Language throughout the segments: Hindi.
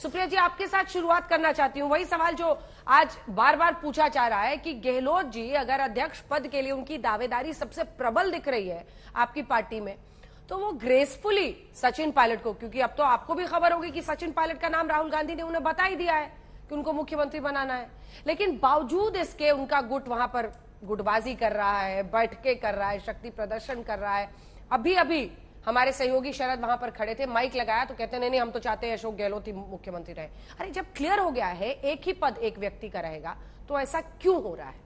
सुप्रिया जी, आपके साथ शुरुआत करना चाहती हूँ। वही सवाल जो आज बार बार पूछा जा रहा है कि गहलोत जी अगर अध्यक्ष पद के लिए उनकी दावेदारी सबसे प्रबल दिख रही है आपकी पार्टी में, तो वो ग्रेसफुली सचिन पायलट को, क्योंकि अब तो आपको भी खबर होगी कि सचिन पायलट का नाम राहुल गांधी ने उन्हें बता ही दिया है कि उनको मुख्यमंत्री बनाना है, लेकिन बावजूद इसके उनका गुट वहां पर गुटबाजी कर रहा है, बैठकें कर रहा है, शक्ति प्रदर्शन कर रहा है। अभी अभी हमारे सहयोगी शरद वहां पर खड़े थे, माइक लगाया तो कहते नहीं हम तो चाहते हैं अशोक गहलोत ही मुख्यमंत्री रहे। अरे जब क्लियर हो गया है एक ही पद एक व्यक्ति का रहेगा, तो ऐसा क्यों हो रहा है?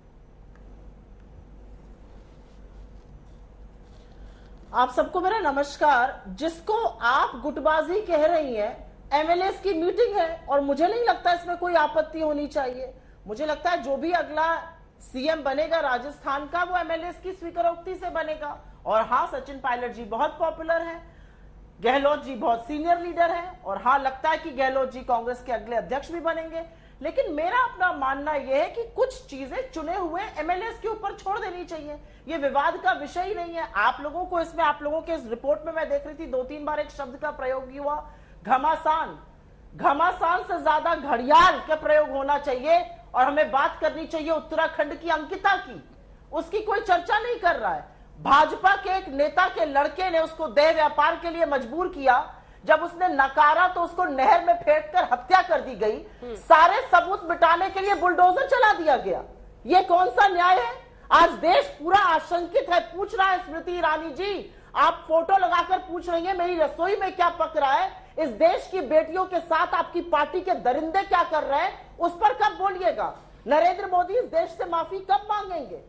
आप सबको मेरा नमस्कार। जिसको आप गुटबाजी कह रही हैं, एमएलएस की मीटिंग है और मुझे नहीं लगता इसमें कोई आपत्ति होनी चाहिए। मुझे लगता है जो भी अगला सीएम बनेगा राजस्थान का, वो एमएलएस की स्वीकारोक्ति से बनेगा। और हाँ, सचिन पायलट जी बहुत पॉपुलर हैं, गहलोत जी बहुत सीनियर लीडर हैं, और हाँ, लगता है कि गहलोत जी कांग्रेस के अगले अध्यक्ष भी बनेंगे। लेकिन मेरा अपना मानना यह है कि कुछ चीजें चुने हुए एमएलएस के ऊपर छोड़ देनी चाहिए। ये विवाद का विषय ही नहीं है। आप लोगों को इसमें, आप लोगों के इस रिपोर्ट में मैं देख रही थी 2-3 बार एक शब्द का प्रयोग हुआ, घमासान। घमासान से ज्यादा घड़ियाल का प्रयोग होना चाहिए। और हमें बात करनी चाहिए उत्तराखंड की अंकिता की, उसकी कोई चर्चा नहीं कर रहा है। भाजपा के एक नेता के लड़के ने उसको देह व्यापार के लिए मजबूर किया, जब उसने नकारा तो उसको नहर में फेंक कर हत्या कर दी गई। सारे सबूत मिटाने के लिए बुलडोजर चला दिया गया। ये कौन सा न्याय है? आज देश पूरा आशंकित है। पूछ रहा है स्मृति ईरानी जी, आप फोटो लगाकर पूछ रही हैं मेरी रसोई में क्या पक रहा है, इस देश की बेटियों के साथ आपकी पार्टी के दरिंदे क्या कर रहे हैं, उस पर कब बोलिएगा? नरेंद्र मोदी इस देश से माफी कब मांगेंगे?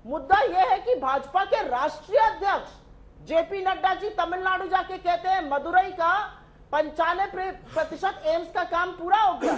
मुद्दा यह है कि भाजपा के राष्ट्रीय अध्यक्ष जेपी नड्डा जी तमिलनाडु जाके कहते हैं मदुरई का 95% एम्स का काम पूरा हो गया।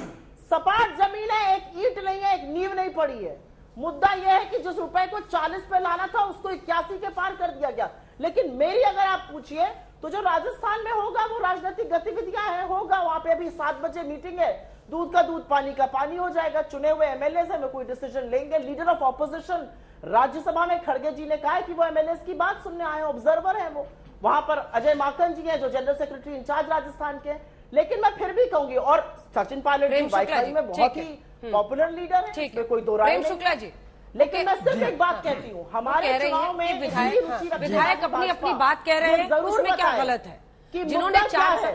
सपाट जमीन है, एक ईंट नहीं है, एक नींव नहीं पड़ी है। मुद्दा यह है कि जिस रुपए को 40 पे लाना था उसको 81 के पार कर दिया गया। लेकिन मेरी अगर आप पूछिए तो जो राजस्थान में होगा वो राजनीतिक गतिविधियां हैं, होगा वहां पे। अभी 7 बजे मीटिंग है, दूध का दूध पानी का पानी हो जाएगा। चुने हुए एमएलए से कोई डिसीजन लेंगे। लीडर ऑफ ऑपोजिशन राज्यसभा में खड़गे जी ने कहा है कि वो एमएलए की बात सुनने आए, ऑब्जर्वर है वो। वहां पर अजय माकन जी हैं जो जनरल सेक्रेटरी इंचार्ज राजस्थान के। लेकिन मैं फिर भी कहूंगी, और सचिन पायलट जी वाईफाई में बहुत ही पॉपुलर लीडर है, इसमें कोई दो राय नहीं। लेकिन मैं सिर्फ एक बात कहती हूँ, हमारे चुनाव में विधायक अपनी अपनी बात कह रहे हैं, उसमें क्या गलत है? जिन्होंने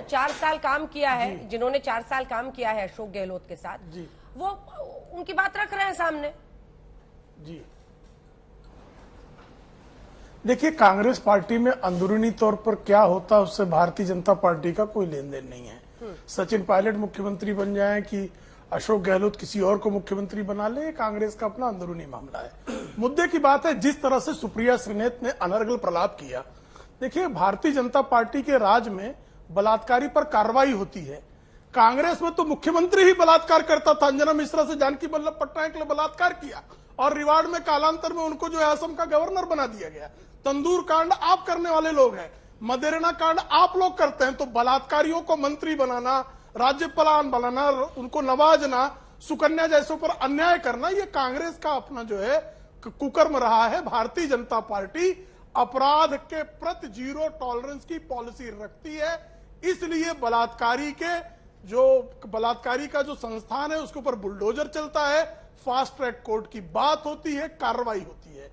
4 साल काम किया है, जिन्होंने 4 साल काम किया है अशोक गहलोत के साथ, वो उनकी बात रख रहे हैं सामने। जी देखिए, कांग्रेस पार्टी में अंदरूनी तौर पर क्या होता है उससे भारतीय जनता पार्टी का कोई लेन देन नहीं है। सचिन पायलट मुख्यमंत्री बन जाए कि अशोक गहलोत किसी और को मुख्यमंत्री बना ले, ये कांग्रेस का अपना अंदरूनी मामला है। मुद्दे की बात है जिस तरह से सुप्रिया श्रीनेत ने अनर्गल प्रलाप किया। देखिए, भारतीय जनता पार्टी के राज में बलात्कारी पर कार्रवाई होती है। कांग्रेस में तो मुख्यमंत्री ही बलात्कार करता था। अंजना मिश्रा से जानकी वल्लभ पटनायक ने बलात्कार किया और रिवार्ड में कालांतर में उनको जो है असम का गवर्नर बना दिया गया। तंदूर कांड आप करने वाले लोग हैं, मदेरणा कांड आप लोग करते हैं। तो बलात्कारियों को मंत्री बनाना, राज्यपाल बनाना, उनको नवाजना, सुकन्या जैसों पर अन्याय करना, ये कांग्रेस का अपना जो है कुकर्म रहा है। भारतीय जनता पार्टी अपराध के प्रति 0 टॉलरेंस की पॉलिसी रखती है। इसलिए बलात्कारी का जो संस्थान है उसके ऊपर बुलडोजर चलता है, फास्ट ट्रैक कोर्ट की बात होती है, कार्रवाई होती है।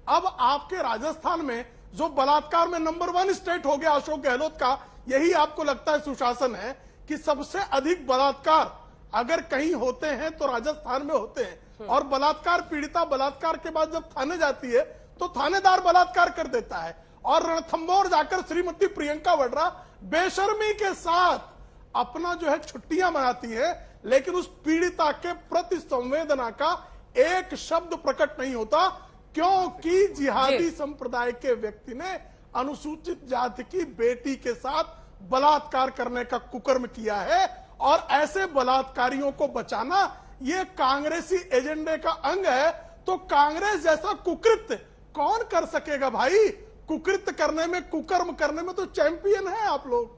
अब आपके राजस्थान में जो बलात्कार में नंबर 1 स्टेट हो गया अशोक गहलोत का, यही आपको लगता है सुशासन है कि सबसे अधिक बलात्कार अगर कहीं होते हैं तो राजस्थान में होते हैं। और बलात्कार पीड़िता बलात्कार के बाद जब थाने जाती है तो थानेदार बलात्कार कर देता है। और रणथंभौर जाकर श्रीमती प्रियंका वाड्रा बेशर्मी के साथ अपना जो है छुट्टियां मनाती है, लेकिन उस पीड़िता के प्रति संवेदना का एक शब्द प्रकट नहीं होता, क्योंकि जिहादी संप्रदाय के व्यक्ति ने अनुसूचित जाति की बेटी के साथ बलात्कार करने का कुकर्म किया है। और ऐसे बलात्कारियों को बचाना ये कांग्रेसी एजेंडे का अंग है। तो कांग्रेस जैसा कुकृत्य कौन कर सकेगा भाई? कुकृत्य करने में, कुकर्म करने में तो चैंपियन है आप लोग।